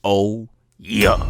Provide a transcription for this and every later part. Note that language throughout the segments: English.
Oh yeah.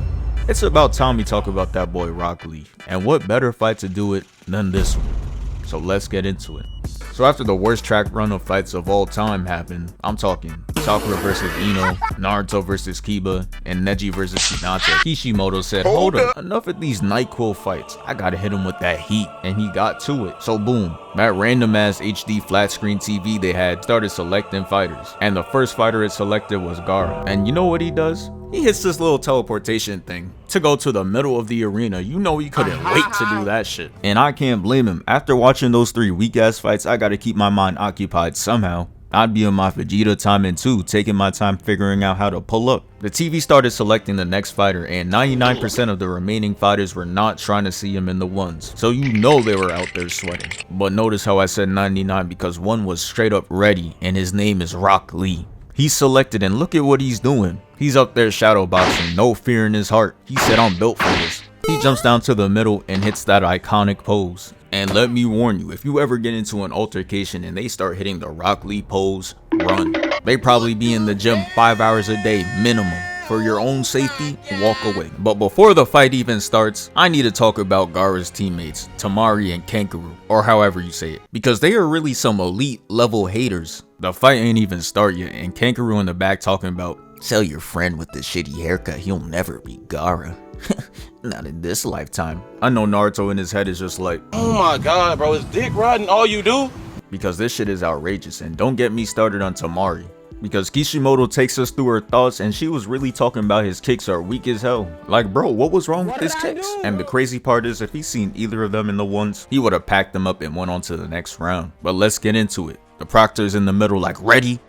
It's about time we talk about that boy Rock Lee. And what better fight to do it than this one? So let's get into it. So after the worst track run of fights of all time happened, I'm talking Sakura versus Ino, Naruto versus Kiba, and Neji versus Hinata, Kishimoto said, hold up, enough of these NyQuil fights. I gotta hit him with that heat, and he got to it. So boom, that random ass HD flat screen TV they had started selecting fighters. And the first fighter it selected was GAARA. And you know what he does? He hits this little teleportation thing to go to the middle of the arena. You know he couldn't wait to do that shit. And I can't blame him. After watching those 3 weak ass fights, I gotta keep my mind occupied somehow. I'd be on my Vegeta timing too, taking my time figuring out how to pull up. The TV started selecting the next fighter, and 99% of the remaining fighters were not trying to see him in the ones. So you know they were out there sweating. But notice how I said 99 because one was straight up ready, and his name is Rock Lee. He's selected, and look at what he's doing. He's up there shadow boxing, no fear in his heart. He said, I'm built for this. He jumps down to the middle and hits that iconic pose. And let me warn you, if you ever get into an altercation and they start hitting the Rock Lee pose, run. They probably be in the gym 5 hours a day minimum. For your own safety, walk away. But before the fight even starts, I need to talk about GAARA's teammates, Tamari and Kangaroo, or however you say it, because they are really some elite level haters. The fight ain't even start yet, and Kangaroo in the back talking about, tell your friend with the shitty haircut he'll never be GAARA. Not in this lifetime. I know Naruto in his head is just like, oh my god, bro, is dick riding all you do? Because this shit is outrageous, and don't get me started on Tamari. Because Kishimoto takes us through her thoughts, and she was really talking about his kicks are weak as hell. Like, bro, what was wrong with his kicks? And the crazy part is, if he's seen either of them in the ones, he would have packed them up and went on to the next round. But let's get into it. The Proctor's in the middle like, ready?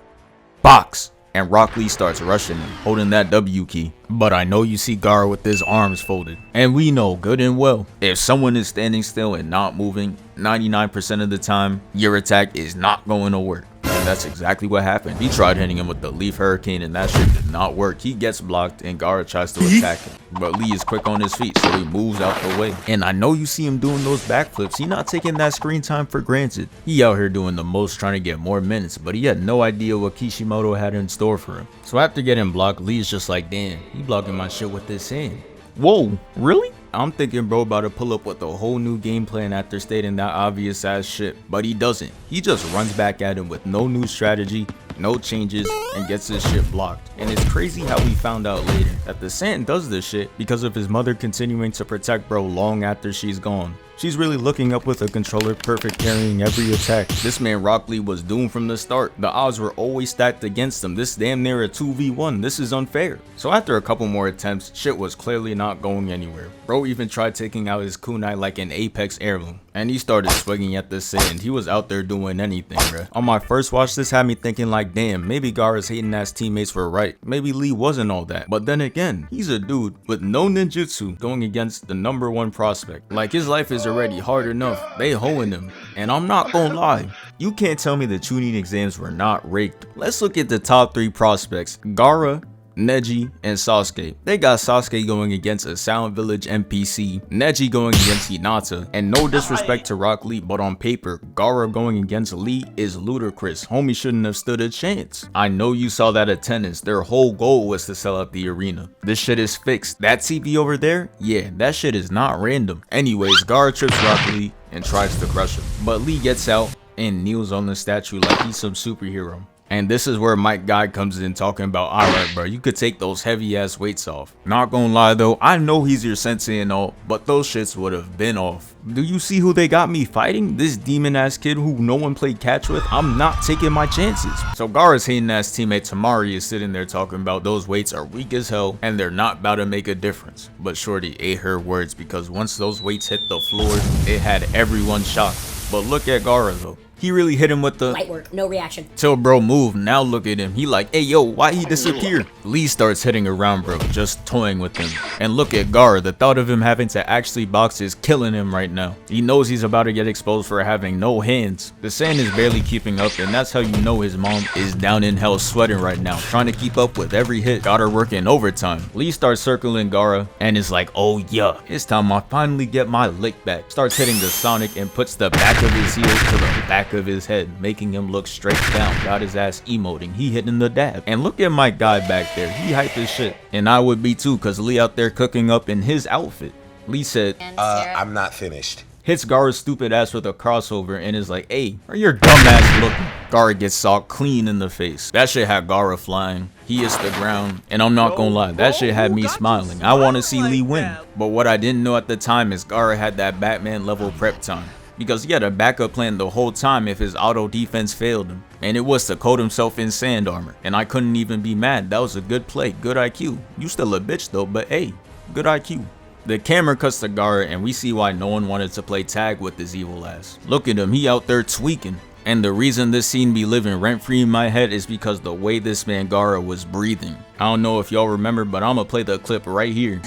Box! And Rock Lee starts rushing him, holding that W key. But I know you see GAARA with his arms folded. And we know good and well, if someone is standing still and not moving, 99% of the time, your attack is not going to work. And that's exactly what happened. He tried hitting him with the Leaf Hurricane and that shit did not work. He gets blocked and GAARA tries to attack him. But Lee is quick on his feet, so he moves out the way. And I know you see him doing those backflips. He not taking that screen time for granted. He out here doing the most, trying to get more minutes, but he had no idea what Kishimoto had in store for him. So after getting blocked, Lee is just like, damn, he blocking my shit with this hand. Whoa, really? I'm thinking bro about to pull up with a whole new game plan after stating that obvious ass shit, but he doesn't. He just runs back at him with no new strategy, no changes, and gets his shit blocked. And it's crazy how we found out later that the Saiyan does this shit because of his mother continuing to protect bro long after she's gone. She's really looking up with a controller perfect, carrying every attack. This man Rock Lee was doomed from the start. The odds were always stacked against him. This damn near a 2v1. This is unfair. So after a couple more attempts, shit was clearly not going anywhere. Bro even tried taking out his kunai like an Apex heirloom. And he started swinging at the Saiyan. He was out there doing anything, bruh. On my first watch, this had me thinking like, damn, maybe GAARA's hating ass teammates were right. Maybe Lee wasn't all that. But then again, he's a dude with no ninjutsu going against the #1 prospect. Like, his life is already hard enough. They hoeing him. And I'm not gonna lie, you can't tell me the tuning exams were not rigged. Let's look at the top 3 prospects. GAARA, Neji, and Sasuke. They got Sasuke going against a Sound Village NPC, Neji going against Hinata, and no disrespect to Rock Lee, but on paper, GAARA going against Lee is ludicrous. Homie shouldn't have stood a chance. I know you saw that attendance. Their whole goal was to sell out the arena. This shit is fixed. That TV over there, yeah, that shit is not random. Anyways, GAARA trips Rock Lee and tries to crush him, but Lee gets out and kneels on the statue like he's some superhero. And this is where Mike Guy comes in talking about, alright bro, you could take those heavy ass weights off. Not gonna lie though, I know he's your sensei and all, but those shits would have been off. Do you see who they got me fighting? This demon ass kid who no one played catch with? I'm not taking my chances. So GAARA's hating ass teammate Tamari is sitting there talking about those weights are weak as hell and they're not about to make a difference. But Shorty ate her words because once those weights hit the floor, it had everyone shocked. But look at GAARA though. He really hit him with the light work, no reaction. Till bro moved. Now look at him. He like, hey yo, why he disappear? Lee starts hitting around bro, just toying with him. And look at GAARA. The thought of him having to actually box is killing him right now. He knows he's about to get exposed for having no hands. The Saiyan is barely keeping up, and that's how you know his mom is down in hell sweating right now, trying to keep up with every hit. Got her working overtime. Lee starts circling GAARA and is like, oh yeah, it's time I finally get my lick back. Starts hitting the Sonic and puts the back of his heel to the back back of his head, making him look straight down, got his ass emoting, he hitting the dab. And look at my guy back there, he hyped his shit. And I would be too, cause Lee out there cooking up in his outfit. Lee said, I'm not finished. Hits Gaara's stupid ass with a crossover and is like, hey, are your dumb ass looking? Gaara gets socked clean in the face. That shit had Gaara flying. He hits the ground, and I'm not gonna lie, that shit had me smiling. I want to see Lee win. But what I didn't know at the time is Gaara had that Batman level prep time, because he had a backup plan the whole time if his auto defense failed him, and it was to coat himself in sand armor. And I couldn't even be mad. That was a good play, good IQ. You still a bitch though, but hey, good IQ. The camera cuts to Gaara and we see why no one wanted to play tag with this evil ass. Look at him, he out there tweaking. And the reason this scene be living rent free in my head is because the way this man Gaara was breathing. I don't know if y'all remember, but I'ma play the clip right here.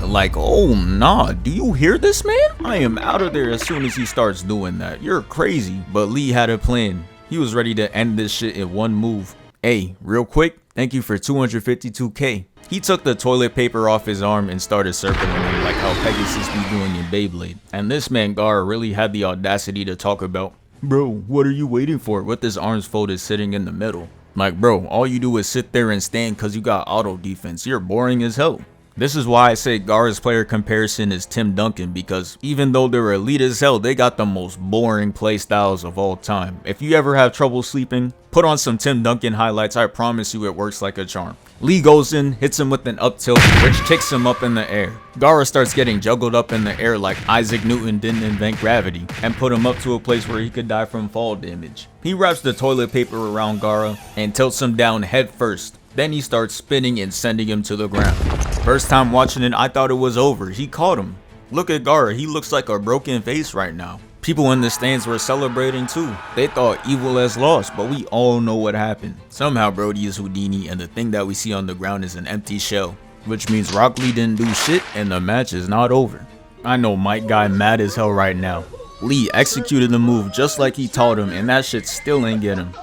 Like, oh nah, do you hear this man? I am out of there as soon as he starts doing that. You're crazy. But Lee had a plan. He was ready to end this shit in one move. Hey, real quick, thank you for 252k. He took the toilet paper off his arm and started circling him like how Pegasus be doing in Beyblade. And this man Gaara really had the audacity to talk about, bro, what are you waiting for, with his arms folded sitting in the middle. Like, bro, all you do is sit there and stand cause you got auto defense. You're boring as hell. This is why I say Gaara's player comparison is Tim Duncan, because even though they're elite as hell, they got the most boring play styles of all time. If you ever have trouble sleeping, put on some Tim Duncan highlights, I promise you it works like a charm. Lee goes in, hits him with an up tilt, which kicks him up in the air. Gaara starts getting juggled up in the air like Isaac Newton didn't invent gravity, and put him up to a place where he could die from fall damage. He wraps the toilet paper around Gaara and tilts him down head first. Then he starts spinning and sending him to the ground. First time watching it, I thought it was over. He caught him. Look at Gaara, he looks like a broken face right now. People in the stands were celebrating too. They thought Evil has lost, but we all know what happened. Somehow Brody is Houdini and the thing that we see on the ground is an empty shell, which means Rock Lee didn't do shit and the match is not over. I know Mike Guy mad as hell right now. Lee executed the move just like he taught him and that shit still ain't get him.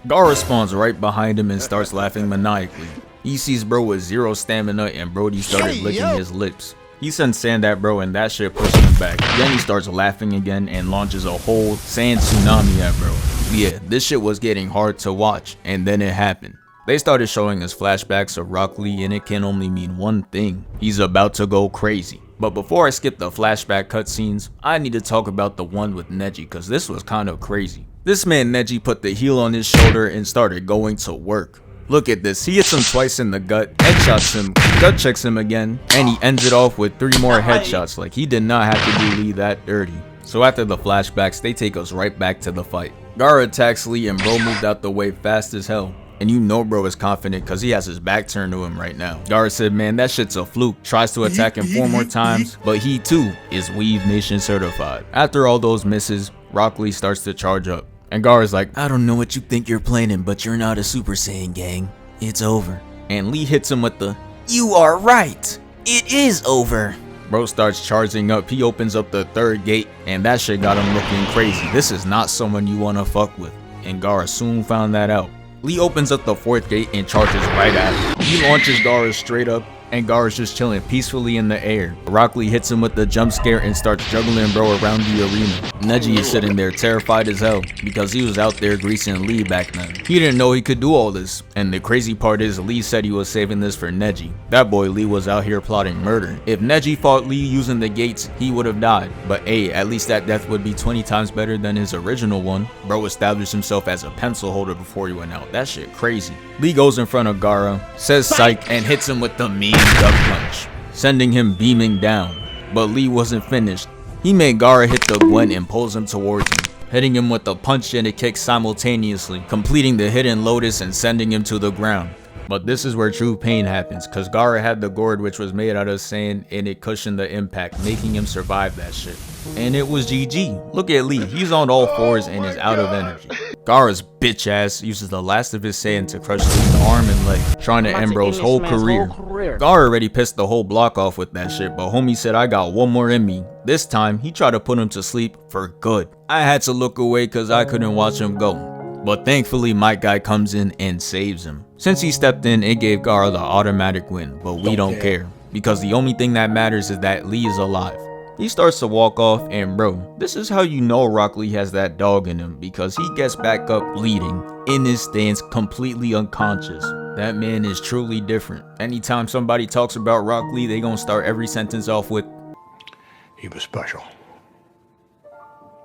Gaara spawns right behind him and starts laughing maniacally. He sees bro with zero stamina and Brody started licking his lips. He sends sand at bro and that shit pushed him back. Then he starts laughing again and launches a whole sand tsunami at bro. Yeah, this shit was getting hard to watch, and then it happened. They started showing us flashbacks of Rock Lee and it can only mean one thing. He's about to go crazy. But before I skip the flashback cutscenes, I need to talk about the one with Neji, cause this was kind of crazy. This man Neji put the heel on his shoulder and started going to work. Look at this, he hits him twice in the gut, headshots him, gut checks him again, and he ends it off with 3 more headshots. Like, he did not have to do Lee that dirty. So after the flashbacks, they take us right back to the fight. Gaara attacks Lee and bro moved out the way fast as hell. And you know bro is confident cause he has his back turned to him right now. Gaara said, man, that shit's a fluke. Tries to attack him 4 more times, but he too is Weave Nation certified. After all those misses, Rock Lee starts to charge up. And Gaara's like, I don't know what you think you're planning, but you're not a Super Saiyan, gang. It's over. And Lee hits him with the, you are right. It is over. Bro starts charging up. He opens up the 3rd gate, and that shit got him looking crazy. This is not someone you want to fuck with. And Gaara soon found that out. Lee opens up the 4th gate and charges right at him. He launches Gaara straight up, and Gaara's just chilling peacefully in the air. Rock Lee hits him with the jump scare and starts juggling bro around the arena. Neji is sitting there terrified as hell because he was out there greasing Lee back then. He didn't know he could do all this, and the crazy part is Lee said he was saving this for Neji. That boy Lee was out here plotting murder. If Neji fought Lee using the gates, he would have died, but hey, at least that death would be 20 times better than his original one. Bro established himself as a pencil holder before he went out. That shit crazy. Lee goes in front of Gaara, says psych, and hits him with the mean duck punch, sending him beaming down. But Lee wasn't finished. He made Gaara hit the Gwen and pulls him towards him, hitting him with a punch and a kick simultaneously, completing the hidden lotus and sending him to the ground. But this is where true pain happens, cause Gaara had the gourd which was made out of sand and it cushioned the impact, making him survive that shit. And it was GG. Look at Lee, he's on all 4s and is out of energy. Gaara's bitch ass uses the last of his Saiyan to crush Lee's arm and leg, trying to end bro's whole career. Gaara already pissed the whole block off with that shit, but homie said I got one more in me. This time, he tried to put him to sleep for good. I had to look away cause I couldn't watch him go. But thankfully, Mike Guy comes in and saves him. Since he stepped in, it gave Gaara the automatic win, but we don't care. Because the only thing that matters is that Lee is alive. He starts to walk off, and bro, this is how you know Rock Lee has that dog in him, because he gets back up bleeding in his stance, completely unconscious. That man is truly different. Anytime somebody talks about Rock Lee, they gonna start every sentence off with, "He was special."